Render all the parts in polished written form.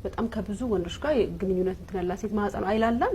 በጣም ከብዙ ወንዶች ጋር ግንኙነት እንትን ያላት ሴት ማህፀን አይላላም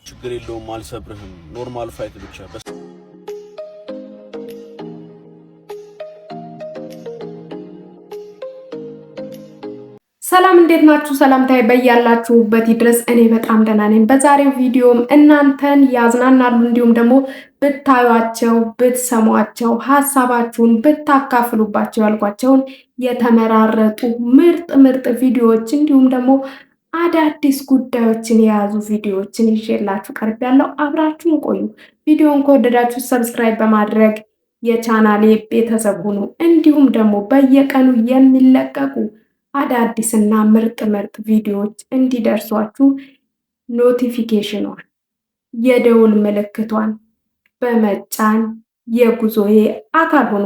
ችግር የለውም አልሰብርህም ኖርማል ፋይት ብቻ ሰላም እንዴት ናችሁ ሰላምታዬ በያላችሁበት ይድረስ እኔ በጣም ደህና ነኝ በዛሬው ቪዲዮም እናንተን ያዝናናሉ እንዲሁም ደግሞ ብታዩአቸው ብትሰሟቸው ሐሳባችሁን ብታካፍሉባቸው ያልኳቸውን የተመራረጡ ምርጥ ቪዲዮዎች እንዲሁም ደግሞ አዳዲስ ጉዳዮችን የያዙ ቪዲዮዎችን ይዤላችሁ ቀርቤያለሁ አብራችሁን ቆዩ ቪዲዮውን ከወደዳችሁ ሰብስክራይብ በማድረግ የቻናሌ ቤተሰብ ሁኑ እንዲሁም ደግሞ በየቀኑ የሚለቀቁ አዳዲስና ምርጥ ቪዲዮዎች እንዲደርሷችሁ ኖቲፊኬሽኗን የደውል ምልክቷን በመጫን የጉዞዬ አካል ሁኑ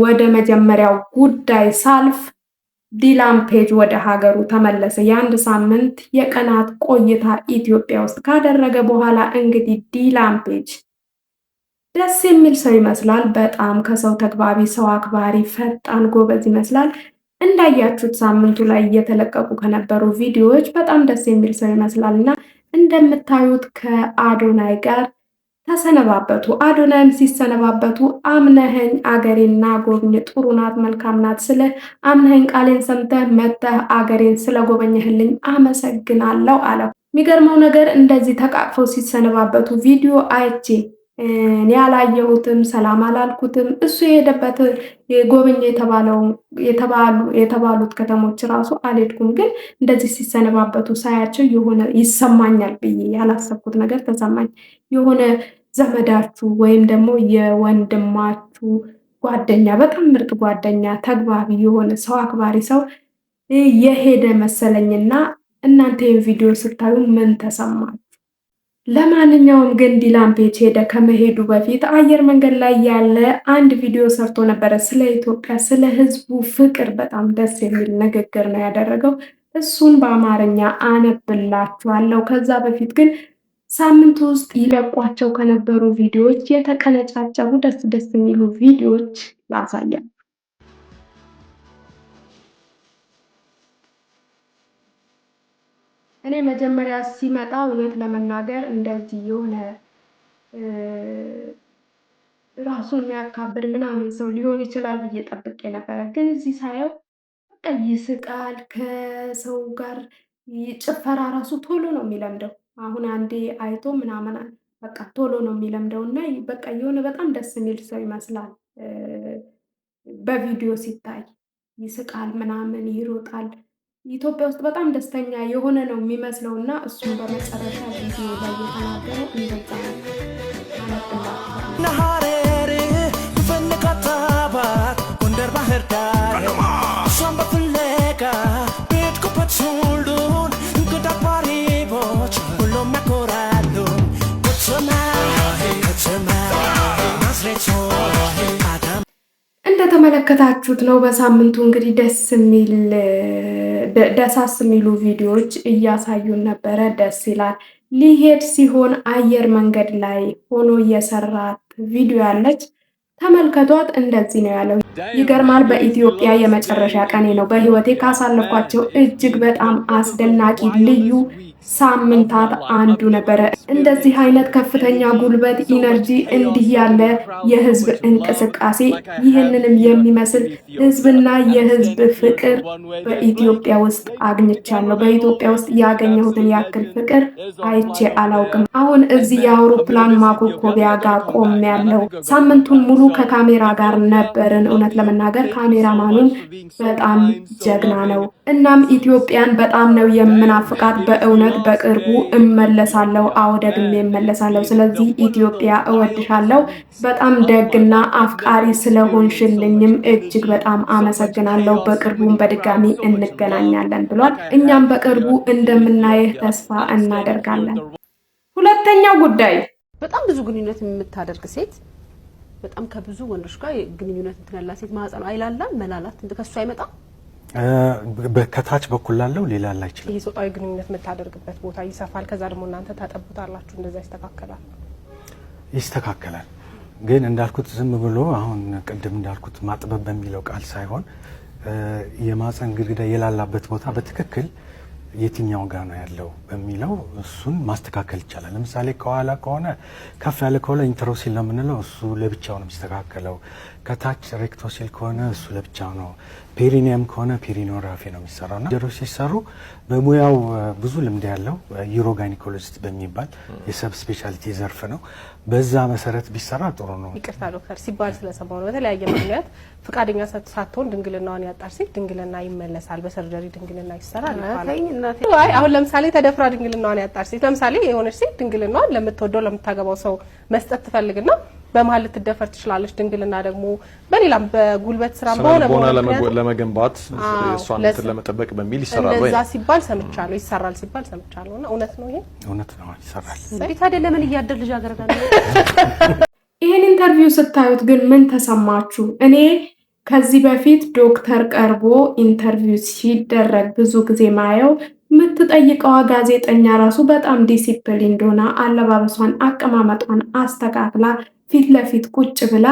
ወደ መጀመሪያው ጉዳይ ሳልፍ ዲላን ፔጅ ወደ ሀገሩ ተመለሰ የአንድ ሳምንት የቀናት ቆይታ ኢትዮጵያ ውስጥ ካደረገ በኋላ እንግዲህ ዲላን ፔጅ ደስ የሚል ሰው ይመስላል በጣም ከሰው ተግባቢ ሰው አክባሪ ፈጣን ጎበዝ ይመስላል እንዳያችሁት ሳምንቱ ላይ እየተለቀቁ ከነበሩ ቪዲዮዎች በጣም ደስ የሚል ሰው ይመስላልና እንደምታዩት ከአዶናይ ጋር ተሰነባበቱ አዶናይም ሲሰነባበቱ አምነኸኝ አገሬና ጎብኝ ጥሩ ናት መልካም ናት ስለ አምነኸኝ ቃሌን ሰምተህ መተህ አገሬን ስለጎበኘህልኝ አመሰግናለሁ አለ የሚገርመው ነገር እንደዚህ ተቃቅፈው ሲሰነባበቱ ቪዲዮ አይቼ እኔ ያላየሁትም ሰላም አላልኩትም እሱ የሄደበት ጎበኝ የተባሉት ከተሞች ራሱ አልሄድኩም ግን እንደዚህ ሲሰነባበቱ ሳያቸው የሆነ ይሰማኛል ብዬ ያላሰብኩት ነገር ተሰማኝ የሆነ ዘመዳችሁ ወይም ደግሞ የወንድማችሁ ጓደኛ በጣም ምርጥ ጓደኛ ተግባቢ የሆነ ሰው አክባሪ ሰው የሄደ መሰለኝና እናንተ ይሄን ቪዲዮ ስታዩ ምን ተሰማችሁ ለማንኛውም ግን ዲላን ፔጅ ሄደ ከመሄዱ በፊት አየር መንገድ ላይ ያለ አንድ ቪዲዮ ሰርቶ ነበር ስለ ኢትዮጵያ ስለ ህዝቡ ፍቅር በጣም ደስ የሚል ንግግር ነው ያደረገው እሱን በአማርኛ አነብላችኋለሁ ከዛ በፊት ግን ሳምንት ውስጥ ይለቋቸው ከነበሩ ቪዲዮዎች የተቀነጫጨሩ ደስ የሚሉ ቪዲዮዎች ላሳያችሁ እኔ መጀመሪያ ሲመጣ እውነት ለመናገር እንደዚህ የሆነ ራሱን የሚያካብር ምናምን ሰው ሊሆን ይችላል ብዬ ጠብቄ ነበር ግን እዚህ ሳየው በቃ ይስቃል ከሰው ጋር ጭፈራ ራሱ ቶሎ ነው የሚለምደው አሁን አንዴ አይቶ ምናምን በቃ ቶሎ ነው የሚለምደውና በቃ የሆነ በጣም ደስ የሚል ሰው ይመስላል በቪዲዮ ሲታይ ይስቃል ምናምን ይሮጣል ኢትዮጵያ ውስጥ በጣም ደስተኛ የሆነ ነው የሚመስለውና እሱን በመጨረሻ ቪዲዮ ላይ የተናገረው እንደዛ ነው ነሐሬር ፈንቀጣባት ጎንደር ባህር ዳር እሷን በፍለጋ ቤትኩበት ሁሉን እንግዳባሪቦች ሁሉም ያኮራሉ እንደተመለከታችሁት ነው በሳምንቱ እንግዲህ ደሳስ የሚሉ ቪዲዮዎች እያሳዩን ነበረ ደስ ይላል ሊሄድ ሲሆን አየር መንገድ ላይ ሆኖ የሰራት ቪዲዮ ያለች ተመልከቷት እንደዚህ ነው ያለው ይገርማል በኢትዮጵያ የመጨረሻ ቀኔ ነው በህይወቴ ካሳለፍኳቸው እጅግ በጣም አስደናቂ ልዩ ሳምንታት አንዱ ነበረ እንደዚህ አይነት ከፍተኛ ጉልበት ኢነርጂ እንዲህ ያለ የህዝብ እንቅስቃሴ ይህንንም የሚመስል ህዝብና የህዝብ ፍቅር በኢትዮጵያ ውስጥ አግኝቻለሁ በኢትዮጵያ ውስጥ ያገኘሁትን ያክል ፍቅር አይቼ አላውቅም አሁን እዚህ የአውሮፕላን ማኮኮቢያ ጋር ቆሜያለሁ ሳምንቱን ሙሉ ከካሜራ ጋር ነበርን እውነት ለመናገር ካሜራማኑም በጣም ጀግና ነው እናም ኢትዮጵያን በጣም ነው የምናፍቃት በእውነት በቅርቡ እመለሳለሁ ደግሜ እመለሳለሁ ስለዚህ ኢትዮጵያ እወድሻለሁ በጣም ደግና አፍቃሪ ስለሆንሽልኝም እጅግ በጣም አመሰግናለሁ በቅርቡም በድጋሚ እንገናኛለን ብሏል እኛም በቅርቡ እንደምናየህ ተስፋ እናደርጋለን ሁለተኛው ጉዳይ በጣም ብዙ ግንኙነት የምታደርግ ሴት በጣም ከብዙ ወንዶች ጋር ግንኙነት እንትን ያላት ሴት ማህፀኗ አይላላም መላላት ከሱ አይመጣ በከታች በኩል ላለው ሌላ ላይ ይችላል። ይሄ ጾታዊ ግንኙነት የምታደርግበት ቦታ ይሰፋል። ከዛ ደግሞ እናንተ ታጠቡታላችሁ። እንደዛ ይስተካከላል። ግን እንዳልኩት ዝም ብሎ አሁን ቅድም እንዳልኩት ማጥበብ በሚለው ቃል ሳይሆን የማህፀን ግድግዳ የላላበት ቦታ በትክክል የትኛው ጋር ነው ያለው በሚለው እሱን ማስተካከል ይቻላል። ለምሳሌ ከኋላ ከሆነ ከፍ ያለ ከሆነ ኢንትሮሲል ነው የምንለው፣ እሱ ለብቻው ነው የሚስተካከለው። ከታች ሬክቶሲል ከሆነ እሱ ለብቻው ነው። ፔሪኒየም ከሆነ ፔሪኖግራፊ ነው የሚሰራውና ጀሮች ሲሰሩ በሙያው ብዙ ልምድ ያለው ዩሮጋይኒኮሎጂስት በሚባል የሰብ ስፔሻሊቲ ዘርፍ ነው። በዛ መሰረት ቢሰራ ጥሩ ነው። ይቅርታ ዶክተር ሲባል ስለሰማው ነው። በተለያየ ምክንያት ፍቃደኛ ሳትሆን ድንግልናዋን ያጣች ሴት ድንግልና ይመለሳል፣ በሰርጀሪ ድንግልና ይሰራል ይባላል። አይ አሁን ለምሳሌ ተደፍራ ድንግልናዋን ያጣች ሴት ለምሳሌ የሆነች ሴት ድንግልናዋን ለምትወደው ለምታገባው ሰው መስጠት ትፈልግና በመሀል ልትደፈር ትችላለች። ድንግልና ደግሞ በሌላም በጉልበት ስራ በሆነ ለመገንባት እሷን ለመጠበቅ በሚል ይሰራል ወይ ለዛ ሲባል ሰምቻለሁ። ይሰራል ሲባል ሰምቻለሁ። እና እውነት ነው ይሄ? እውነት ነው ይሰራል። እንዴት አይደለም ምን እያደር ልጅ አገረጋለ። ይሄን ኢንተርቪው ስታዩት ግን ምን ተሰማችሁ? እኔ ከዚህ በፊት ዶክተር ቀርቦ ኢንተርቪው ሲደረግ ብዙ ጊዜ ማየው የምትጠይቀዋ ጋዜጠኛ ራሱ በጣም ዲሲፕሊን እንደሆነ አለባበሷን አቀማመጧን አስተካክላ ፊት ለፊት ቁጭ ብላ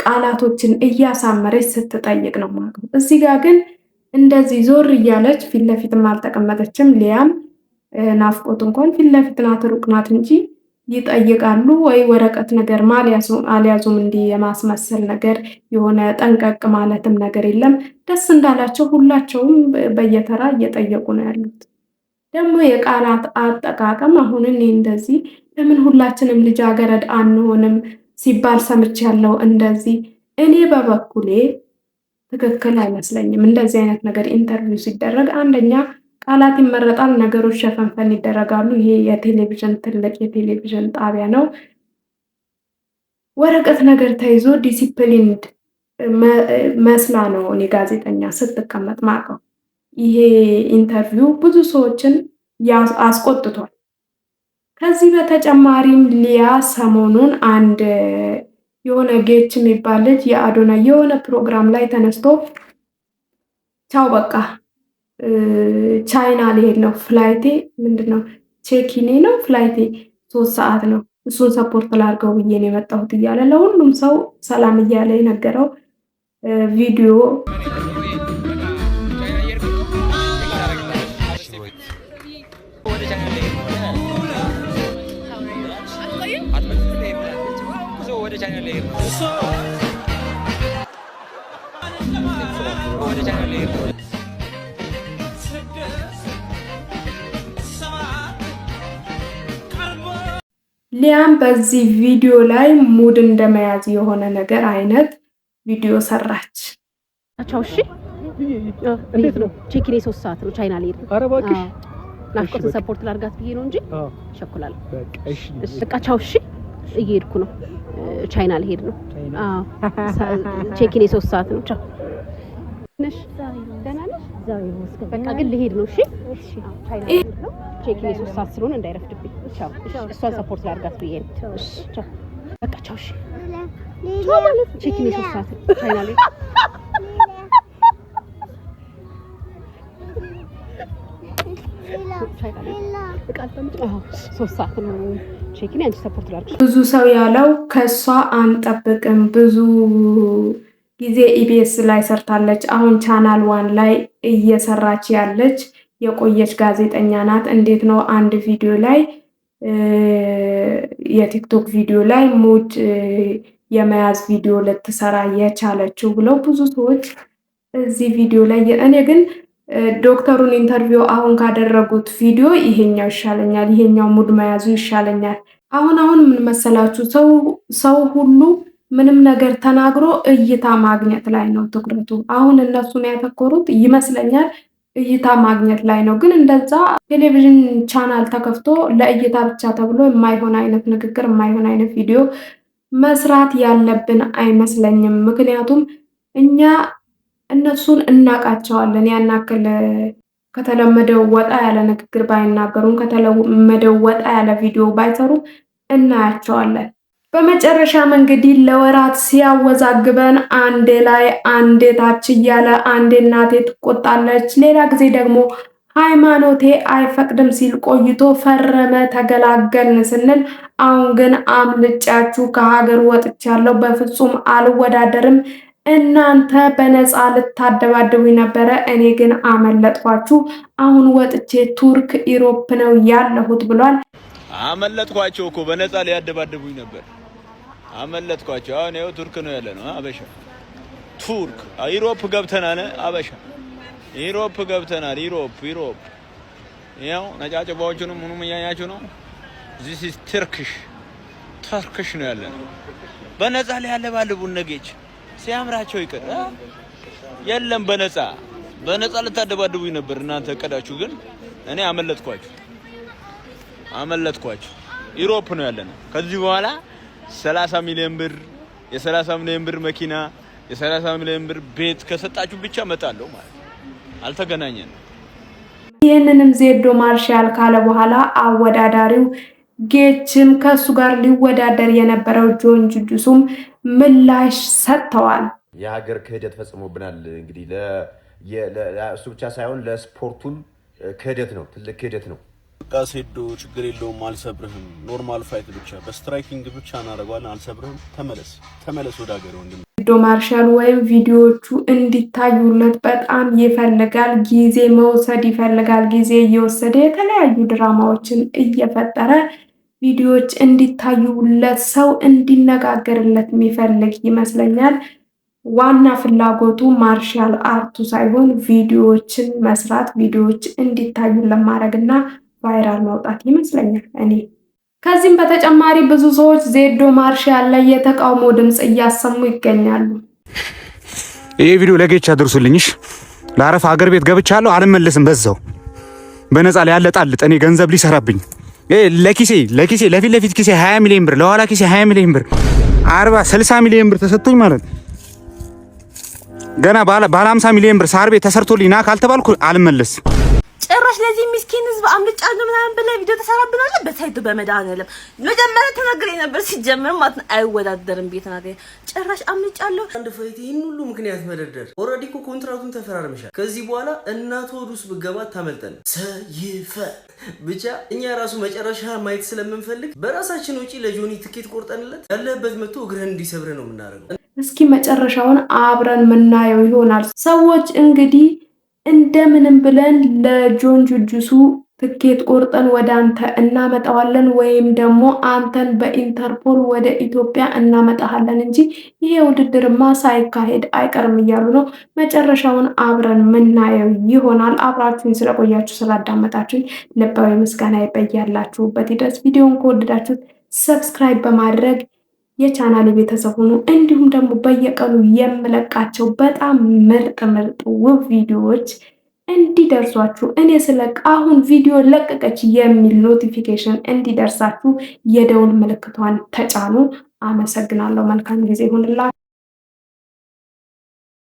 ቃላቶችን እያሳመረች ስትጠይቅ ነው ማለት ነው። እዚህ ጋር ግን እንደዚህ ዞር እያለች ፊት ለፊትም አልተቀመጠችም። ሊያም ናፍቆት እንኳን ፊት ለፊት ናት ሩቅ ናት እንጂ ይጠይቃሉ ወይ ወረቀት ነገር አልያዙም። እንዲህ የማስመሰል ነገር የሆነ ጠንቀቅ ማለትም ነገር የለም። ደስ እንዳላቸው ሁላቸውም በየተራ እየጠየቁ ነው ያሉት። ደግሞ የቃላት አጠቃቀም አሁን እኔ እንደዚህ ለምን ሁላችንም ልጃገረድ አንሆንም ሲባል ሰምቻለሁ። እንደዚህ እኔ በበኩሌ ትክክል አይመስለኝም። እንደዚህ አይነት ነገር ኢንተርቪው ሲደረግ አንደኛ ቃላት ይመረጣል፣ ነገሮች ሸፈንፈን ይደረጋሉ። ይሄ የቴሌቪዥን ትልቅ የቴሌቪዥን ጣቢያ ነው። ወረቀት ነገር ተይዞ ዲሲፕሊንድ መስላ ነው እኔ ጋዜጠኛ ስትቀመጥ ማቀው። ይሄ ኢንተርቪው ብዙ ሰዎችን አስቆጥቷል። ከዚህ በተጨማሪም ሊያ ሰሞኑን አንድ የሆነ ጌች የሚባል ልጅ የአዶና የሆነ ፕሮግራም ላይ ተነስቶ ቻው በቃ ቻይና ሊሄድ ነው ፍላይቴ ምንድነው ቼኪኔ ነው ፍላይቴ 3 ሰዓት ነው እሱን ሰፖርት ላድርገው ብዬ ነው የመጣሁት እያለ ለሁሉም ሰው ሰላም እያለ የነገረው ቪዲዮ ሊያም በዚህ ቪዲዮ ላይ ሙድ እንደመያዝ የሆነ ነገር አይነት ቪዲዮ ሰራች። አቻው እሺ እንዴት ነው ቼኪኔ 3 ሰዓት ነው ቻይና ልሄድ ነው። ኧረ እባክሽ ናፍቆት ሰፖርት ላድርጋት ብዬ ነው እንጂ ሸኩላለሁ። በቃ እሺ በቃ ቻው እሺ እየሄድኩ ነው ቻይና ልሄድ ነው። አዎ ቼኪኔ 3 ሰዓት ነው። ቻው ነሽ ደህና ነሽ? በቃ ግን ልሄድ ነው። እሺ እሺ ቻይና ልሄድ ነው ቼኪኔ 3 ሰዓት ስለሆነ እንዳይረፍድብኝ። ቻው እሷን ሰፖርት ላድርጋት ብዬ ነው። እሺ ቻው በቃ ቻው እሺ ቻው ማለት ቼኪኔ 3 ሰዓት ቻይና ልሄድ ብዙ ሰው ያለው ከሷ አንጠብቅም። ብዙ ጊዜ ኢቢኤስ ላይ ሰርታለች። አሁን ቻናል 1 ላይ እየሰራች ያለች የቆየች ጋዜጠኛ ናት። እንዴት ነው አንድ ቪዲዮ ላይ የቲክቶክ ቪዲዮ ላይ ሙድ የመያዝ ቪዲዮ ልትሰራ የቻለችው ብለው ብዙ ሰዎች እዚህ ቪዲዮ ላይ እኔ ግን ዶክተሩን ኢንተርቪው አሁን ካደረጉት ቪዲዮ ይሄኛው ይሻለኛል፣ ይሄኛው ሙድ መያዙ ይሻለኛል። አሁን ምን መሰላችሁ ሰው ሁሉ ምንም ነገር ተናግሮ እይታ ማግኘት ላይ ነው ትኩረቱ። አሁን እነሱን ያተኮሩት ይመስለኛል እይታ ማግኘት ላይ ነው። ግን እንደዛ ቴሌቪዥን ቻናል ተከፍቶ ለእይታ ብቻ ተብሎ የማይሆን አይነት ንግግር የማይሆን አይነት ቪዲዮ መስራት ያለብን አይመስለኝም። ምክንያቱም እኛ እነሱን እናቃቸዋለን። ያናክል ከተለመደው ወጣ ያለ ንግግር ባይናገሩም ከተለመደው ወጣ ያለ ቪዲዮ ባይሰሩ እናያቸዋለን። በመጨረሻም እንግዲህ ለወራት ሲያወዛግበን አንዴ ላይ አንዴ ታች እያለ አንዴ እናቴ ትቆጣለች፣ ሌላ ጊዜ ደግሞ ሃይማኖቴ አይፈቅድም ሲል ቆይቶ ፈረመ ተገላገልን ስንል አሁን ግን አምልጫችሁ ከሀገር ወጥቻለሁ፣ በፍጹም አልወዳደርም፣ እናንተ በነፃ ልታደባድቡኝ ነበረ፣ እኔ ግን አመለጥኳችሁ፣ አሁን ወጥቼ ቱርክ ኢሮፕ ነው ያለሁት ብሏል። አመለጥኳቸው እኮ በነፃ ሊያደባድቡኝ ነበር፣ አመለጥኳቸው። አሁን ይኸው ቱርክ ነው ያለነው። አበሻ ቱርክ ኢሮፕ ገብተናል። አበሻ ኢሮፕ ገብተናል። ኢሮፕ ያው ነጫጭባዎቹንም ምኑም እያያችሁ ነው። this is ተርክሽ ነው ያለነው። በነፃ ሊያለባልቡን ነገች ሲያምራቸው ይቀር የለም። በነፃ ልታደባድቡኝ ነበር እናንተ እቀዳችሁ፣ ግን እኔ አመለጥኳችሁ። ኢሮፕ ነው ያለነው። ከዚህ በኋላ 30 ሚሊዮን ብር የ30 ሚሊዮን ብር መኪና የ30 ሚሊዮን ብር ቤት ከሰጣችሁ ብቻ መጣለሁ ማለት አልተገናኘንም። ይህንንም ዜዶ ማርሻል ካለ በኋላ አወዳዳሪው ጌችም ከሱ ጋር ሊወዳደር የነበረው ጆን ጁጁሱም ምላሽ ሰጥተዋል። የሀገር ክህደት ፈጽሞብናል። እንግዲህ እሱ ብቻ ሳይሆን ለስፖርቱም ክህደት ነው፣ ትልቅ ክህደት ነው። በቃ ሴዶ ችግር የለውም አልሰብርህም፣ ኖርማል ፋይት ብቻ በስትራይኪንግ ብቻ እናደርገዋለን፣ አልሰብርህም፣ ተመለስ ወደ ሀገር ወንድም። ዜዶ ማርሻል ወይም ቪዲዮዎቹ እንዲታዩለት በጣም ይፈልጋል፣ ጊዜ መውሰድ ይፈልጋል። ጊዜ እየወሰደ የተለያዩ ድራማዎችን እየፈጠረ ቪዲዮዎች እንዲታዩለት ሰው እንዲነጋገርለት የሚፈልግ ይመስለኛል። ዋና ፍላጎቱ ማርሻል አርቱ ሳይሆን ቪዲዮዎችን መስራት፣ ቪዲዮዎች እንዲታዩ ለማድረግና ቫይራል ማውጣት ይመስለኛል እኔ። ከዚህም በተጨማሪ ብዙ ሰዎች ዜዶ ማርሻል ላይ የተቃውሞ ድምጽ እያሰሙ ይገኛሉ። ይሄ ቪዲዮ ለጌች አድርሱልኝሽ። ለአረፋ ሀገር ቤት ገብቻለሁ፣ አልመለስም። በዛው በነፃ ላይ ያለጣልጥ እኔ ገንዘብ ሊሰራብኝ ለኪሴ ለፊት ለፊት ኪሴ 20 ሚሊዮን ብር፣ ለኋላ ኪሴ 20 ሚሊዮን ብር 40 60 ሚሊዮን ብር ተሰጥቶኝ ማለት ገና ባለ 50 ሚሊዮን ብር ሳር ቤት ተሰርቶልኝ ና ካልተባልኩ አልመለስም። ጭራሽ ለዚህ ምስኪን ህዝብ አምልጫለሁ ምናምን ብለህ ቪዲዮ ተሰራብናል። በሳይቱ በመድኃኒዓለም መጀመሪያ ተናግሬ ነበር። ሲጀመር ማለት አይወዳደርም ቤት ናት። ጭራሽ አምልጫለሁ። አንድ ፋይት ይሄን ሁሉ ምክንያት መደርደር። ኦልሬዲ እኮ ኮንትራቱን ተፈራርመሻል። ከዚህ በኋላ እናት ሆድ ውስጥ ብገባ ታመልጠን ሰይፈ ብቻ እኛ ራሱ መጨረሻ ማየት ስለምንፈልግ በራሳችን ወጪ ለጆኒ ትኬት ቆርጠንለት ያለበት መጥቶ እግረን እንዲሰብር ነው የምናደርገው። እስኪ መጨረሻውን አብረን ምናየው ይሆናል። ሰዎች እንግዲህ እንደምንም ብለን ለጆን ጁጁሱ ትኬት ቆርጠን ወደ አንተ እናመጣዋለን ወይም ደግሞ አንተን በኢንተርፖል ወደ ኢትዮጵያ እናመጣሃለን እንጂ ይሄ ውድድርማ ሳይካሄድ አይቀርም እያሉ ነው። መጨረሻውን አብረን ምናየው ይሆናል። አብራችሁኝ ስለቆያችሁ ስላዳመጣችሁኝ ልባዊ ምስጋና ይበያላችሁበት ይድረስ። ቪዲዮውን ከወደዳችሁት ሰብስክራይብ በማድረግ የቻናሌ ቤተሰብ ሁኑ። እንዲሁም ደግሞ በየቀኑ የምለቃቸው በጣም ምርጥ ውብ ቪዲዮዎች እንዲደርሷችሁ እኔ ስለቅ አሁን ቪዲዮ ለቀቀች የሚል ኖቲፊኬሽን እንዲደርሳችሁ የደውል ምልክቷን ተጫኑ። አመሰግናለሁ። መልካም ጊዜ ይሁንላችሁ።